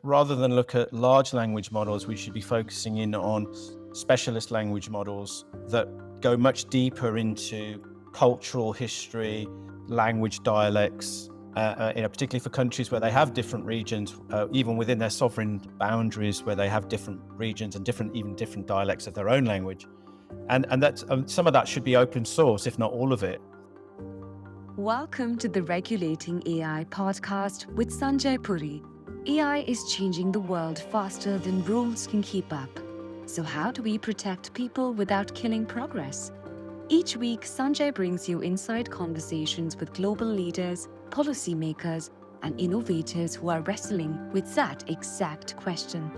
Rather than look at large language models, we should be focusing in on specialist language models that go much deeper into cultural history, language dialects, particularly for countries where they have different regions, even within their sovereign boundaries, where they have different regions and even different dialects of their own language. And that some of that should be open source, if not all of it. Welcome to the Regulating AI podcast with Sanjay Puri. AI is changing the world faster than rules can keep up. So, how do we protect people without killing progress? Each week, Sanjay brings you inside conversations with global leaders, policymakers, and innovators who are wrestling with that exact question.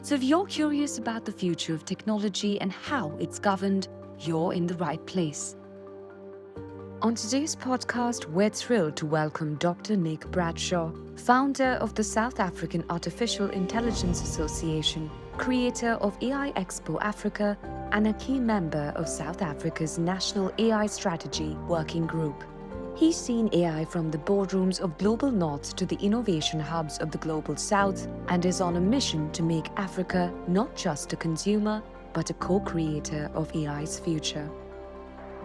So, if you're curious about the future of technology and how it's governed, you're in the right place. On today's podcast, we're thrilled to welcome Dr. Nick Bradshaw, founder of the South African Artificial Intelligence Association, creator of AI Expo Africa, and a key member of South Africa's National AI Strategy Working Group. He's seen AI from the boardrooms of Global North to the innovation hubs of the Global South and is on a mission to make Africa not just a consumer, but a co-creator of AI's future.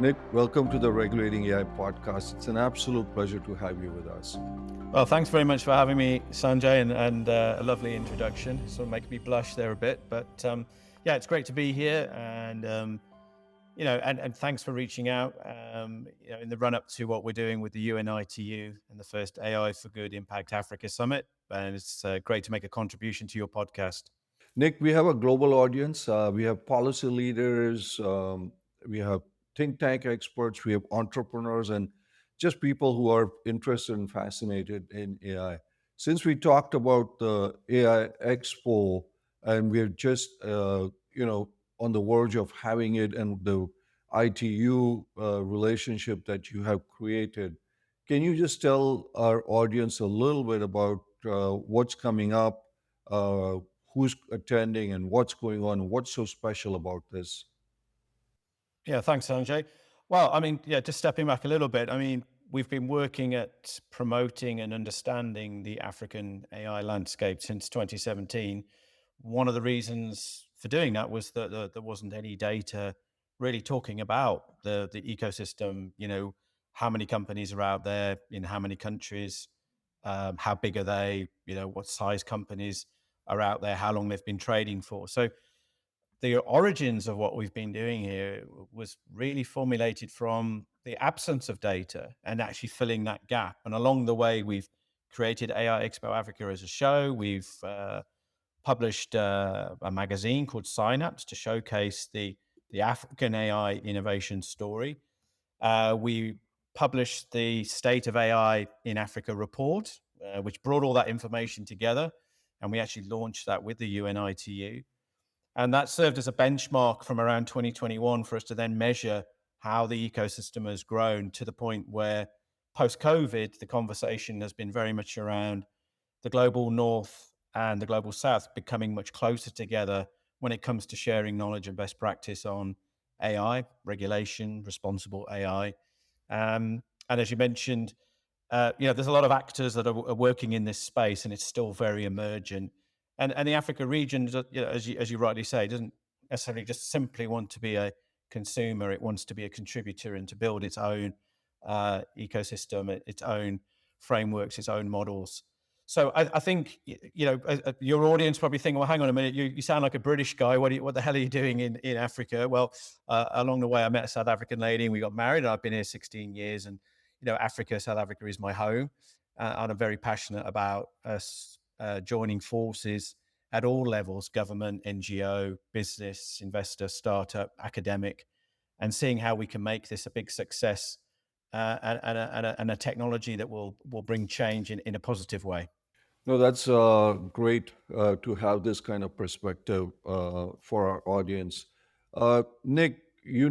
Nick, welcome to the Regulating AI podcast. It's an absolute pleasure to have you with us. Well, thanks very much for having me, Sanjay, and a lovely introduction. Sort of making me blush there a bit, but yeah, it's great to be here, and and thanks for reaching out. In the run up to what we're doing with the UNITU and the first AI for Good Impact Africa Summit, and it's great to make a contribution to your podcast. Nick, we have a global audience. We have policy leaders, we have think tank experts, we have entrepreneurs, and just people who are interested and fascinated in AI. Since we talked about the AI Expo, and we're just on the verge of having it, and the ITU relationship that you have created, can you just tell our audience a little bit about what's coming up? Who's attending and what's going on? What's so special about this? Yeah, thanks, Sanjay. Well, I mean, yeah, just stepping back a little bit, I mean, we've been working at promoting and understanding the African AI landscape since 2017. One of the reasons for doing that was that there wasn't any data really talking about the ecosystem, how many companies are out there, in how many countries, how big are they, what size companies are out there, how long they've been trading for. So the origins of what we've been doing here was really formulated from the absence of data and actually filling that gap. And along the way, we've created AI Expo Africa as a show. We've published a magazine called Synapse to showcase the African AI innovation story. We published the State of AI in Africa report, which brought all that information together. And we actually launched that with the UNITU. And that served as a benchmark from around 2021 for us to then measure how the ecosystem has grown to the point where post COVID, the conversation has been very much around the global north and the global south becoming much closer together when it comes to sharing knowledge and best practice on AI, regulation, responsible AI. And as you mentioned, there's a lot of actors that are working in this space, and it's still very emergent. And the Africa region, as you rightly say, doesn't necessarily just simply want to be a consumer; it wants to be a contributor and to build its own ecosystem, its own frameworks, its own models. So I think your audience probably think, well, hang on a minute, you sound like a British guy. What the hell are you doing in Africa? Well, along the way, I met a South African lady, and we got married. And I've been here 16 years, and South Africa is my home, and I'm very passionate about us joining forces at all levels: government, NGO, business, investor, startup, academic, and seeing how we can make this a big success and a technology that will bring change in a positive way. No, that's great to have this kind of perspective for our audience. Nick, the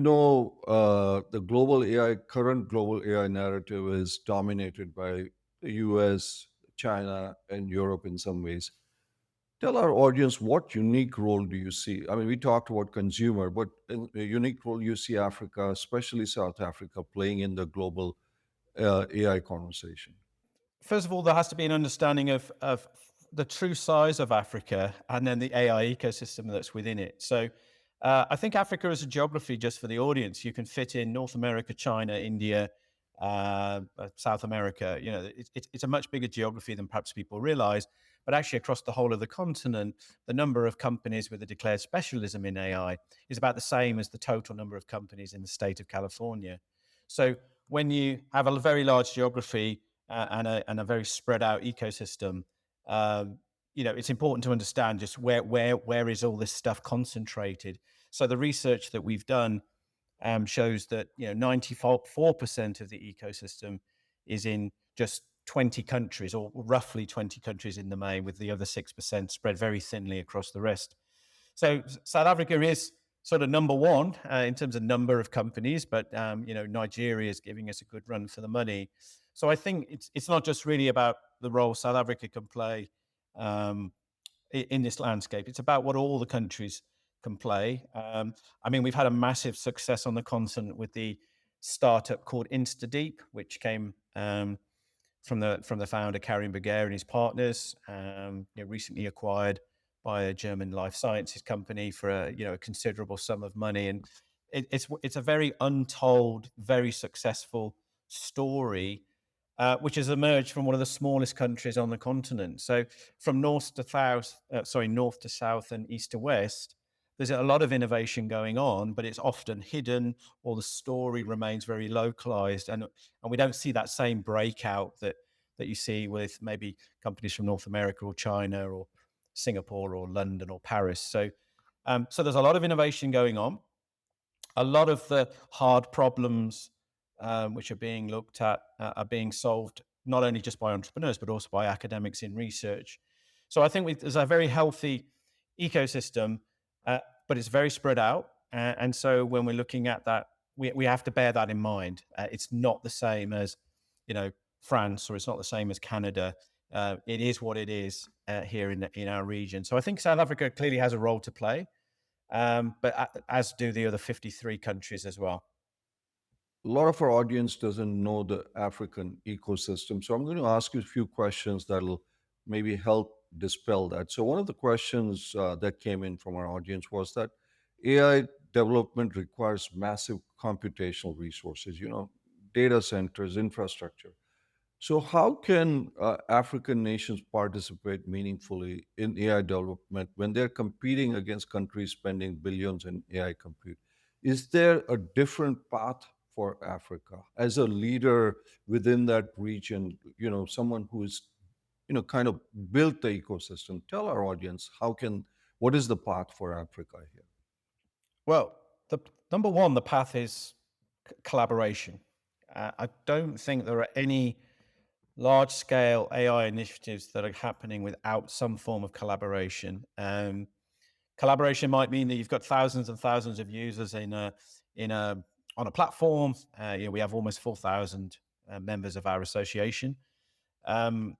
current global AI narrative is dominated by the US, China, and Europe in some ways. Tell our audience, what unique role do you see? I mean, we talked about consumer, but a unique role you see Africa, especially South Africa, playing in the global AI conversation. First of all, there has to be an understanding of the true size of Africa and then the AI ecosystem that's within it. So I think Africa as a geography, just for the audience, you can fit in North America, China, India, South America. You know, it's a much bigger geography than perhaps people realize. But actually, across the whole of the continent, the number of companies with a declared specialism in AI is about the same as the total number of companies in the state of California. So when you have a very large geography and a very spread out ecosystem, um, you know, it's important to understand just where is all this stuff concentrated. So the research that we've done shows that 94% of the ecosystem is in just 20 countries, or roughly 20 countries in the main, with the other 6% spread very thinly across the rest. So South Africa is sort of number one in terms of number of companies, but Nigeria is giving us a good run for the money. So I think it's not just really about the role South Africa can play um, in this landscape. It's about what all the countries can play. I mean, we've had a massive success on the continent with the startup called InstaDeep, which came from the founder Karim Berger and his partners, recently acquired by a German life sciences company for a considerable sum of money, and it's a very untold, very successful story, which has emerged from one of the smallest countries on the continent. So from north to south, and east to west, there's a lot of innovation going on, but it's often hidden, or the story remains very localized, and we don't see that same breakout that you see with maybe companies from North America or China or Singapore or London or Paris. So there's a lot of innovation going on. A lot of the hard problems which are being looked at are being solved not only just by entrepreneurs but also by academics in research. So I think there's a very healthy ecosystem, but it's very spread out. And so when we're looking at that, we have to bear that in mind. It's not the same as, France, or it's not the same as Canada. It is what it is here in our region. So I think South Africa clearly has a role to play, but as do the other 53 countries as well. A lot of our audience doesn't know the African ecosystem. So I'm going to ask you a few questions that'll maybe help dispel that. So one of the questions that came in from our audience was that AI development requires massive computational resources, data centers, infrastructure. So, how can African nations participate meaningfully in AI development when they're competing against countries spending billions in AI compute? Is there a different path for Africa as a leader within that region? Someone who is, kind of built the ecosystem. Tell our audience what is the path for Africa here? Well, the number one, the path is collaboration. I don't think there are any large scale AI initiatives that are happening without some form of collaboration. Collaboration might mean that you've got thousands and thousands of users in a on a platform. We have almost 4,000 members of our association. Um,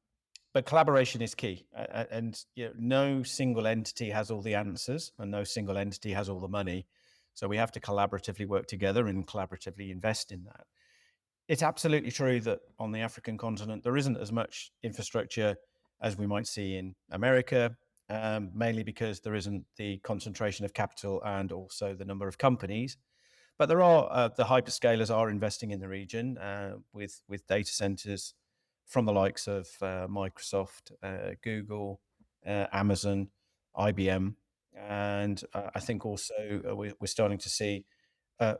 but collaboration is key, and no single entity has all the answers, and no single entity has all the money. So we have to collaboratively work together and collaboratively invest in that. It's absolutely true that on the African continent there isn't as much infrastructure as we might see in America, mainly because there isn't the concentration of capital and also the number of companies. But there are the hyperscalers are investing in the region with data centers from the likes of Microsoft, Google, Amazon, IBM, and I think also we're starting to see uh,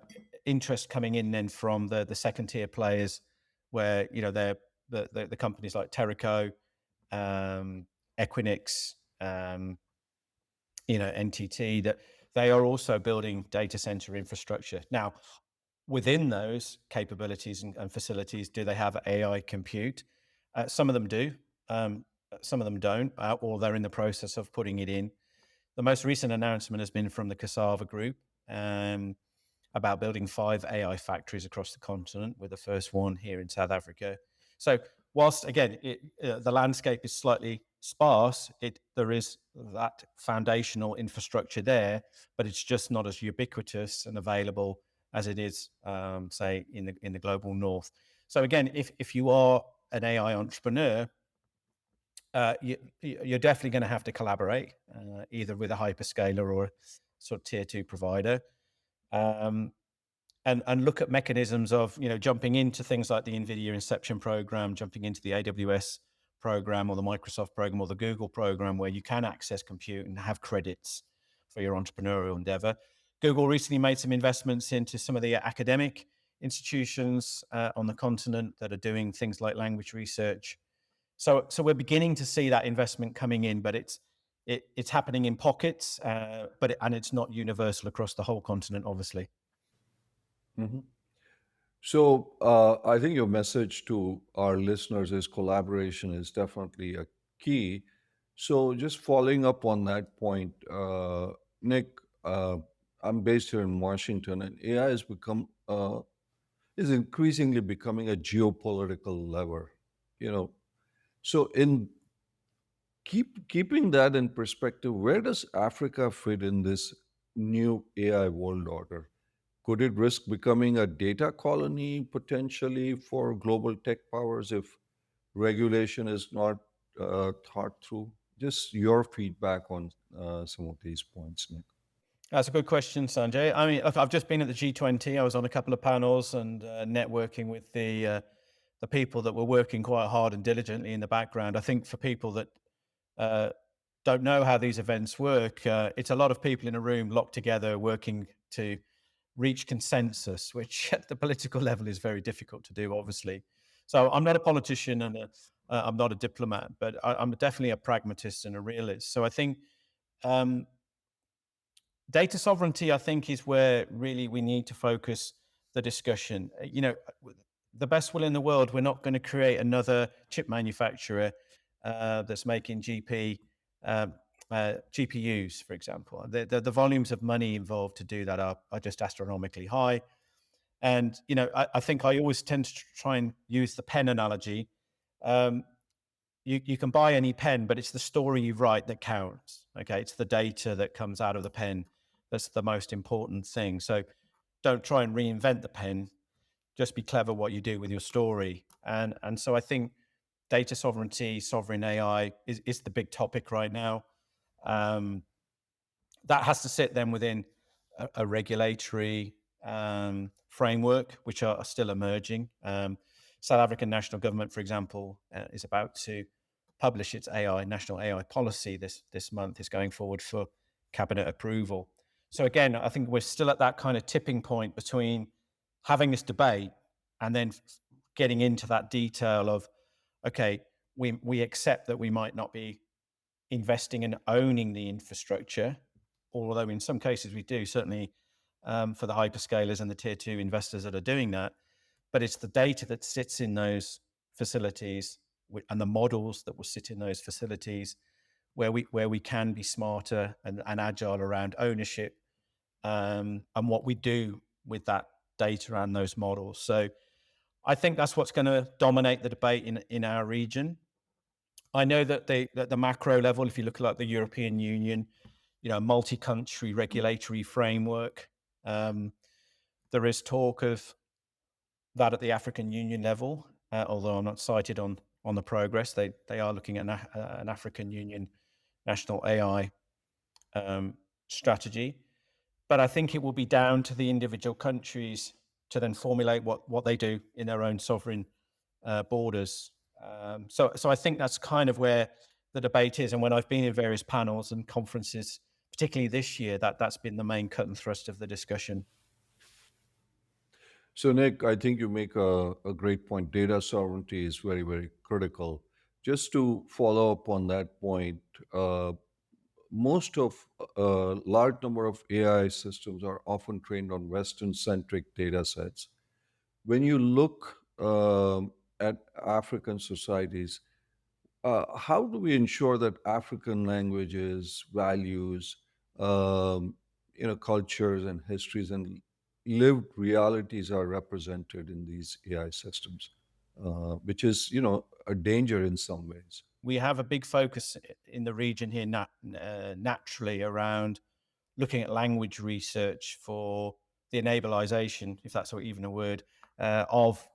interest coming in then from the second tier players, where they're the companies like Terrico, um, Equinix, NTT, that they are also building data center infrastructure. Now, within those capabilities and facilities, do they have AI compute? Some of them do, some of them don't, or they're in the process of putting it in. The most recent announcement has been from the Cassava Group, about building 5 AI factories across the continent, with the first one here in South Africa. So, whilst again the landscape is slightly sparse, there is that foundational infrastructure there, but it's just not as ubiquitous and available as it is, say, in the global north. So again, if you are an AI entrepreneur, you're definitely going to have to collaborate, either with a hyperscaler or a sort of tier two provider. Um, and look at mechanisms of jumping into things like the NVIDIA Inception program, jumping into the AWS program or the Microsoft program or the Google program, where you can access compute and have credits for your entrepreneurial endeavor. Google recently made some investments into some of the academic institutions on the continent that are doing things like language research. So we're beginning to see that investment coming in, but it's happening in pockets, and it's not universal across the whole continent, obviously. Mhm. So I think your message to our listeners is collaboration is definitely a key. So just following up on that point, Nick, I'm based here in Washington, and AI has become is increasingly becoming a geopolitical lever. You know, so in keeping that in perspective, where does Africa fit in this new AI world order? Could it risk becoming a data colony potentially for global tech powers if regulation is not thought through? Just your feedback on some of these points, Nick. That's a good question, Sanjay. I mean, I've just been at the G20. I was on a couple of panels and networking with the people that were working quite hard and diligently in the background. I think for people that uh, don't know how these events work, it's a lot of people in a room locked together working to reach consensus, which at the political level is very difficult to do, obviously. So I'm not a politician and I'm not a diplomat, but I'm definitely a pragmatist and a realist. So I think um, data sovereignty, I think, is where really we need to focus the discussion. The best will in the world, we're not going to create another chip manufacturer that's making um, GPUs, for example. The volumes of money involved to do that are just astronomically high. And I think I always tend to try and use the pen analogy. Um, you can buy any pen, but it's the story you write that counts. Okay, it's the data that comes out of the pen that's the most important thing. So don't try and reinvent the pen. Just be clever what you do with your story. And so I think data sovereignty, sovereign AI is the big topic right now. Um, that has to sit then within a regulatory framework, which are still emerging. South African national government, for example, is about to publish its national AI policy this month. Is going forward for cabinet approval. So again, I think we're still at that kind of tipping point between having this debate and then getting into that detail of, okay, we accept that we might not be investing and owning the infrastructure, although in some cases we do, certainly for the hyperscalers and the tier two investors that are doing that. But it's the data that sits in those facilities and the models that will sit in those facilities where we can be smarter and agile around ownership, and what we do with that data and those models. So I think that's what's going to dominate the debate in our region. I know that at the macro level, if you look at like the European Union, multi-country regulatory framework, um, there is talk of that at the African Union level. Although I'm not cited on the progress, they are looking at an African Union national AI um, strategy. But I think it will be down to the individual countries to then formulate what they do in their own sovereign borders. So I think that's kind of where the debate is. And when I've been in various panels and conferences, particularly this year, that's been the main cut and thrust of the discussion. So, Nick, I think you make a great point. Data sovereignty is very, very critical. Just to follow up on that point, most of a large number of AI systems are often trained on Western-centric data sets. When you look at African societies, how do we ensure that African languages, values, um, cultures and histories and lived realities are represented in these AI systems, which is, a danger in some ways. We have a big focus in the region here naturally around looking at language research for the enableization, if that's even a word, of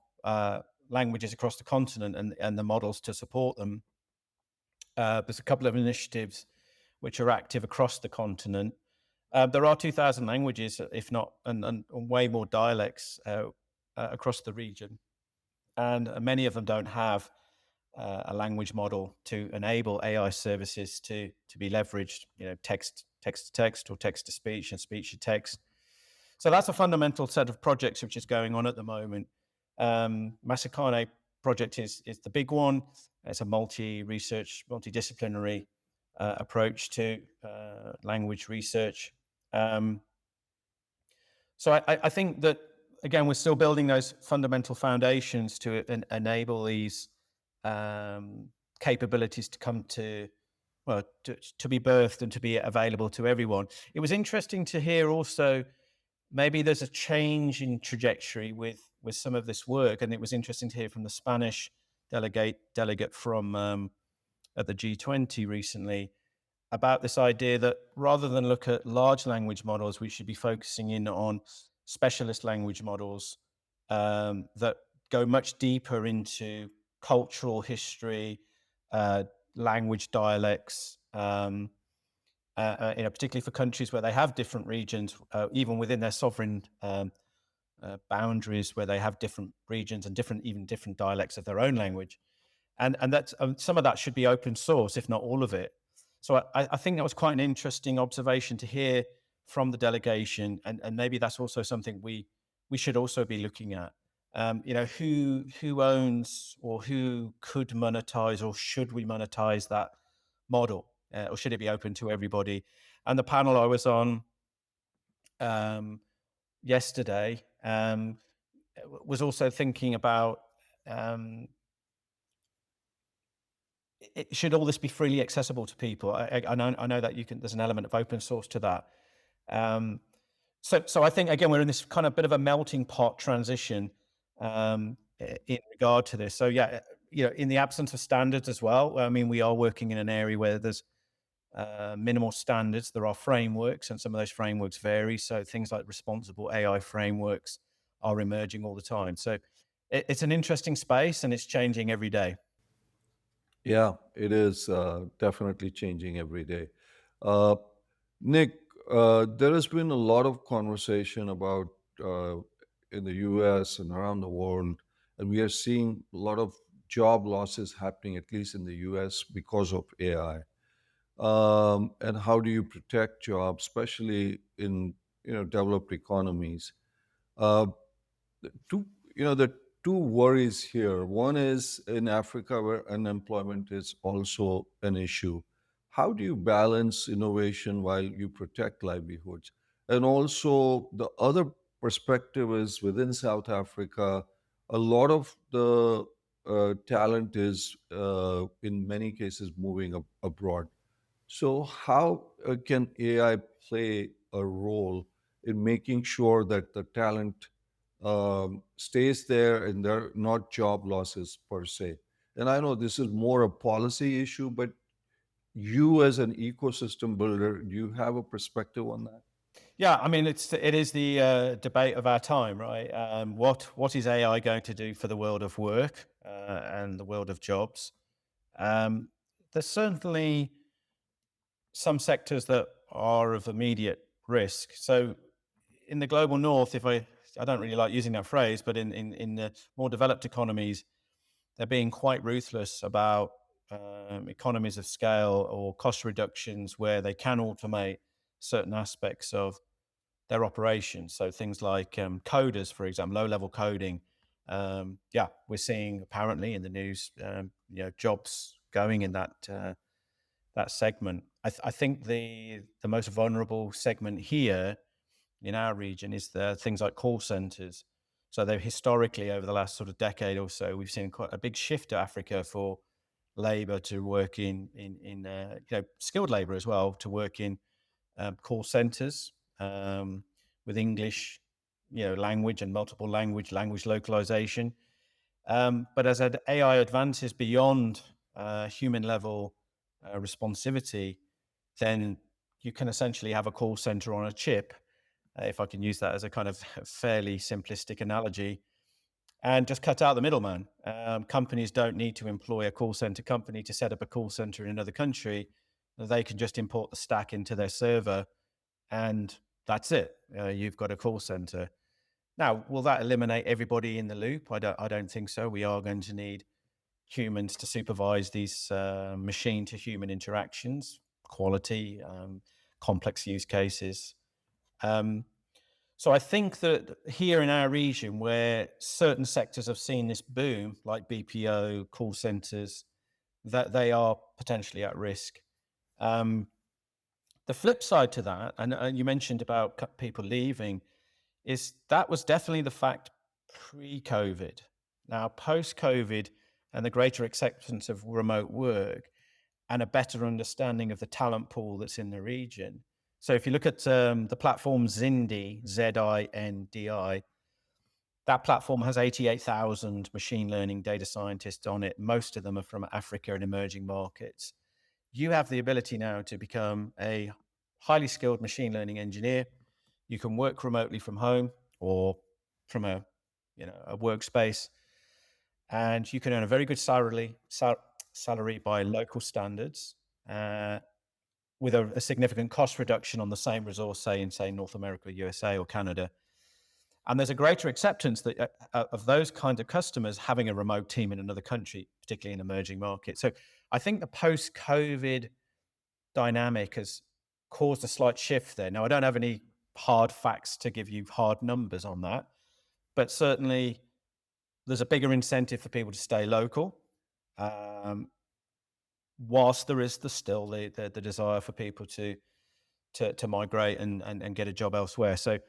languages across the continent and the models to support them. There's a couple of initiatives which are active across the continent. There are 2,000 languages, if not, and way more dialects across the region, and many of them don't have a language model to enable AI services to be leveraged. Text to text, or text to speech, and speech to text. So that's a fundamental set of projects which is going on at the moment. Masakane project is the big one. It's a multi-research, multidisciplinary approach to language research. Um, so I think that, again, we're still building those fundamental foundations to enable these um, capabilities to come to, well, to be birthed and to be available to everyone. It was interesting to hear also, maybe there's a change in trajectory with some of this work, and it was interesting to hear from the Spanish delegate from at the G20 recently, about this idea that rather than look at large language models, we should be focusing in on specialist language models that go much deeper into cultural history, uh, language dialects, particularly for countries where they have different regions, even within their sovereign boundaries, where they have different regions and different dialects of their own language, and that's some of that should be open source, if not all of it. So I think that was quite an interesting observation to hear from the delegation, and maybe that's also something we should also be looking at. Who owns, or who could monetize, or should we monetize that model, or should it be open to everybody? And the panel I was on um, yesterday was also thinking about, um, should all this be freely accessible to people? I know that you can. There's an element of open source to that. Um, so I think, again, we're in this kind of bit of a melting pot transition in regard to this. So yeah, in the absence of standards as well. I mean, we are working in an area where there's minimal standards. There are frameworks, and some of those frameworks vary. So things like responsible AI frameworks are emerging all the time. So it's an interesting space, and it's changing every day. Yeah, it is definitely changing every day. Uh, Nick, there has been a lot of conversation about uh, in the US and around the world, and we are seeing a lot of job losses happening, at least in the US, because of AI. And how do you protect jobs, especially in developed economies? Uh, two the two worries here. One is in Africa, where unemployment is also an issue. How do you balance innovation while you protect livelihoods? And also, the other perspective is within South Africa, a lot of the talent is in many cases moving abroad. So, how can AI play a role in making sure that the talent stays there and there are not job losses per se? And I know this is more a policy issue, but you as an ecosystem builder, do you have a perspective on that? Yeah, I mean, it is the debate of our time, right? What is AI going to do for the world of work and the world of jobs? Um, there's certainly some sectors that are of immediate risk. So, in the global north, if I don't really like using that phrase, but in the more developed economies, they're being quite ruthless about economies of scale or cost reductions where they can automate certain aspects of their operations. So things like coders, for example, low-level coding. Yeah, we're seeing apparently in the news, jobs going in that segment. I think the most vulnerable segment here in our region is the things like call centers. So they've historically, over the last sort of decade or so, we've seen quite a big shift to Africa for labor to work in skilled labor as well, to work in call centers um, with English, language and multiple language localization. But as AI advances beyond human level responsivity, then you can essentially have a call center on a chip, if I can use that as a kind of fairly simplistic analogy. and just cut out the middleman. Companies don't need to employ a call center company to set up a call center in another country. They can just import the stack into their server, and that's it. You've got a call center. Now, will that eliminate everybody in the loop? I don't think so. We are going to need humans to supervise these machine to human interactions, quality, complex use cases. Um, so I think that here in our region, where certain sectors have seen this boom, like BPO, call centers, that they are potentially at risk. Um, the flip side to that, and you mentioned about people leaving, is that was definitely the fact pre-COVID. Now, post-COVID and the greater acceptance of remote work and a better understanding of the talent pool that's in the region. So if you look at the platform Zindi, Zindi, that platform has 88,000 machine learning data scientists on it. Most of them are from Africa and emerging markets. You have the ability now to become a highly skilled machine learning engineer. You can work remotely from home or from a workspace, and you can earn a very good salary by local standards, uh, with a significant cost reduction on the same resource, say in North America, USA, or Canada. And there's a greater acceptance that of those kinds of customers having a remote team in another country, particularly in emerging markets. So I think the post-COVID dynamic has caused a slight shift there. Now, I don't have any hard facts to give you hard numbers on that, but certainly there's a bigger incentive for people to stay local, um, whilst there is still the desire for people to migrate and get a job elsewhere. So,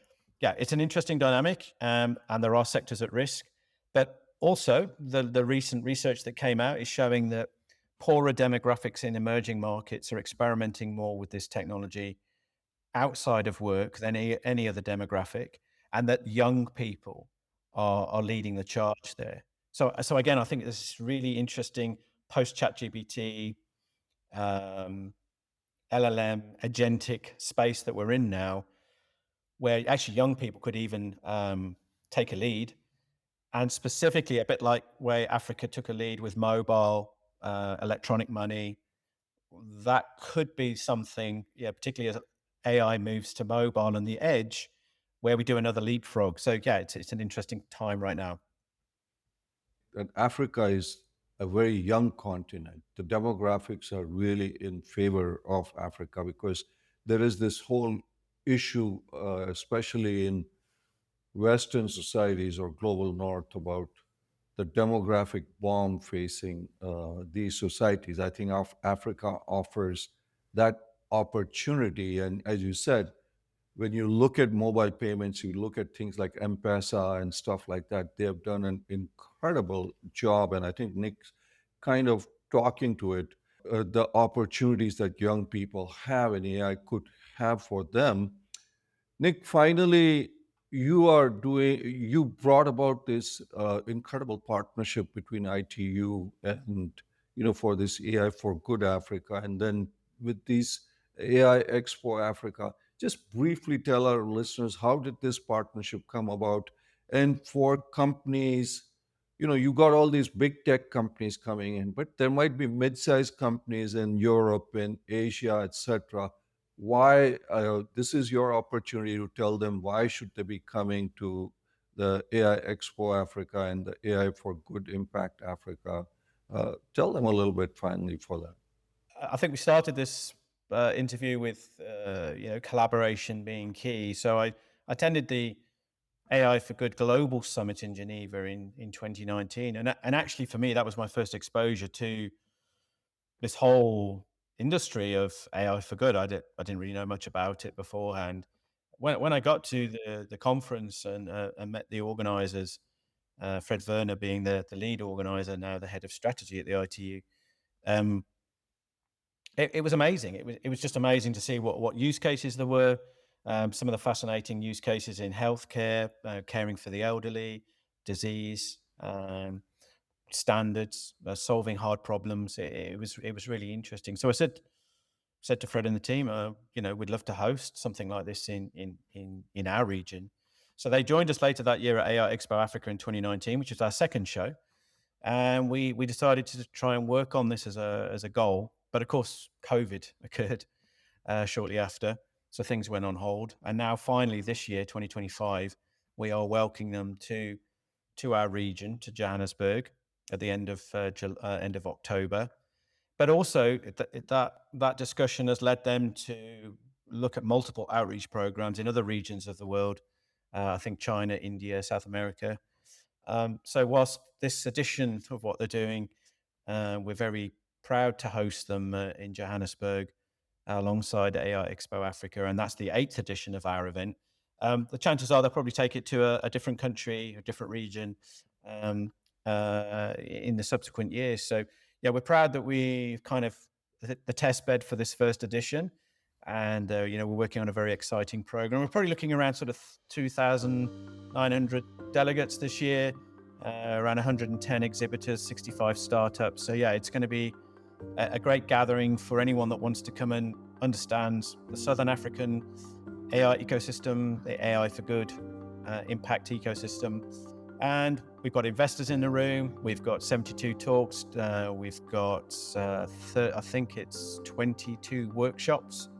yeah, it's an interesting dynamic, and there are sectors at risk. But also, the recent research that came out is showing that poorer demographics in emerging markets are experimenting more with this technology outside of work than any other demographic, and that young people are leading the charge there. So again, I think this is really interesting post ChatGPT, um, LLM, agentic space that we're in now, where actually young people could even take a lead, and specifically a bit like where Africa took a lead with mobile electronic money. That could be something, yeah, particularly as AI moves to mobile and the edge, where we do another leapfrog. So yeah, it's an interesting time right now. That Africa is a very young continent. The demographics are really in favor of Africa because there is this whole issue, especially in Western societies or global North, about the demographic bomb facing these societies. I think Africa offers that opportunity. And as you said, when you look at mobile payments, you look at things like M-Pesa and stuff like that, they have done an incredible job. And I think Nick's kind of talking to it, the opportunities that young people have and AI could have for them. Nick, finally, you brought about this incredible partnership between ITU and, for this AI for Good Africa. And then with these AI Expo Africa, just briefly tell our listeners, how did this partnership come about? And for companies, you got all these big tech companies coming in, but there might be mid-sized companies in Europe and Asia, etc. Why This is your opportunity to tell them why should they be coming to the AI Expo Africa and the AI for Good Impact Africa. Tell them a little bit finally for that. I think we started this interview with collaboration being key. So I attended the AI for Good Global Summit in Geneva in 2019, and actually for me that was my first exposure to this whole industry of AI for good. I didn't really know much about it beforehand. When I got to the conference and met the organizers, Fred Werner being the lead organizer, now the head of strategy at the ITU, um, it was amazing. It was just amazing to see what use cases there were. Some of the fascinating use cases in healthcare, caring for the elderly, disease. Standards, solving hard problems. It was really interesting. So I said to Fred and the team, we'd love to host something like this in our region. So they joined us later that year at AI Expo Africa in 2019, which was our second show. And we decided to try and work on this as a goal. But of course, COVID occurred shortly after. So things went on hold. And now finally this year, 2025, we are welcoming them to our region, to Johannesburg at the end of October. But also that discussion has led them to look at multiple outreach programs in other regions of the world. I think China, India, South America. So whilst this edition of what they're doing, we're very proud to host them in Johannesburg alongside AI Expo Africa, and that's the 8th edition of our event. The chances are they'll probably take it to a different country, a different region um, in the subsequent years. So yeah, we're proud that we kind of the test bed for this first edition, and we're working on a very exciting program. We're probably looking around sort of 2,900 delegates this year, around 110 exhibitors, 65 startups. So yeah, it's going to be a great gathering for anyone that wants to come and understand the Southern African AI ecosystem, the AI for Good impact ecosystem. And we've got investors in the room. We've got 72 talks. We've got, I think it's 22 workshops.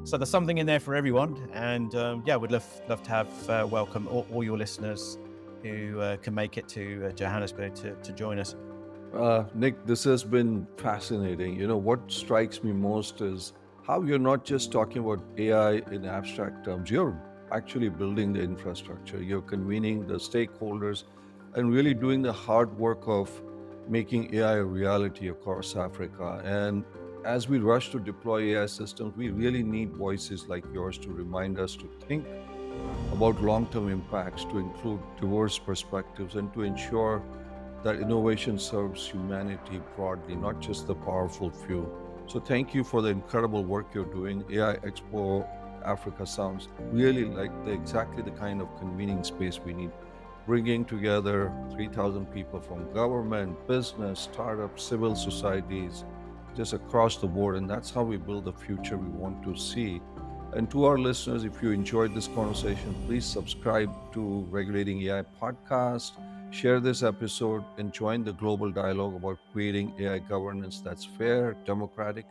So there's something in there for everyone. And we'd love to have welcome all your listeners who can make it to Johannesburg to join us. Nick, this has been fascinating. What strikes me most is how you're not just talking about AI in abstract terms, you're actually building the infrastructure, you're convening the stakeholders, and really doing the hard work of making AI a reality across Africa. And as we rush to deploy AI systems, we really need voices like yours to remind us to think about long-term impacts, to include diverse perspectives, and to ensure that innovation serves humanity broadly, not just the powerful few. So thank you for the incredible work you're doing. AI Expo Africa sounds really like exactly the kind of convening space we need, bringing together 3,000 people from government, business, startups, civil societies, just across the board. And that's how we build the future we want to see. And to our listeners, if you enjoyed this conversation, please subscribe to Regulating AI podcast, share this episode, and join the global dialogue about creating AI governance that's fair, democratic,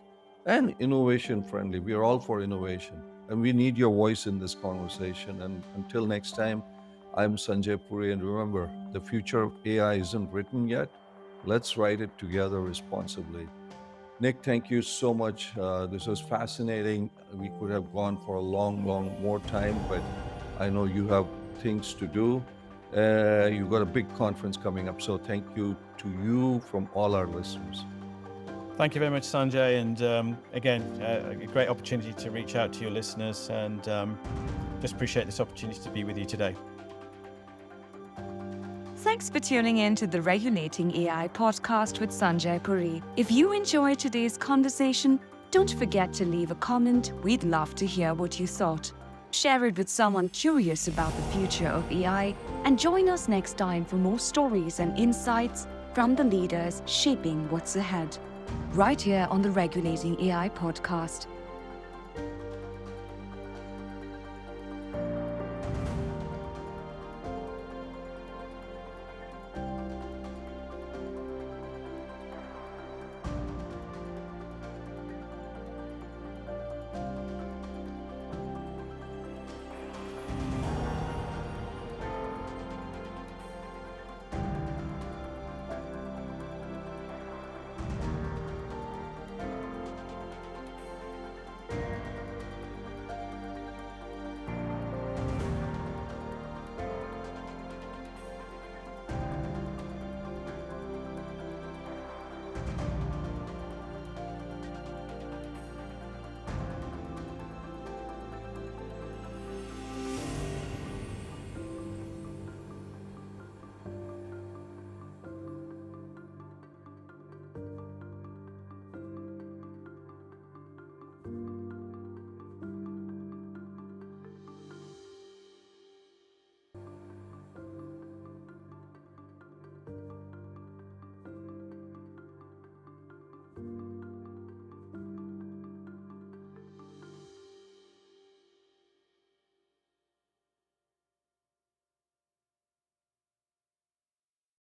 and innovation friendly. We are all for innovation, and we need your voice in this conversation. And until next time, I'm Sanjay Puri, and remember, the future of AI isn't written yet. Let's write it together responsibly. Nick, thank you so much. This was fascinating. We could have gone for a long more time, but I know you have things to do. You've got a big conference coming up. So thank you to you from all our listeners. Thank you very much, Sanjay. And again, a great opportunity to reach out to your listeners, and just appreciate this opportunity to be with you today. Thanks for tuning in to the Regulating AI podcast with Sanjay Puri. If you enjoyed today's conversation, don't forget to leave a comment. We'd love to hear what you thought. Share it with someone curious about the future of AI, and join us next time for more stories and insights from the leaders shaping what's ahead. Right here on the Regulating AI podcast.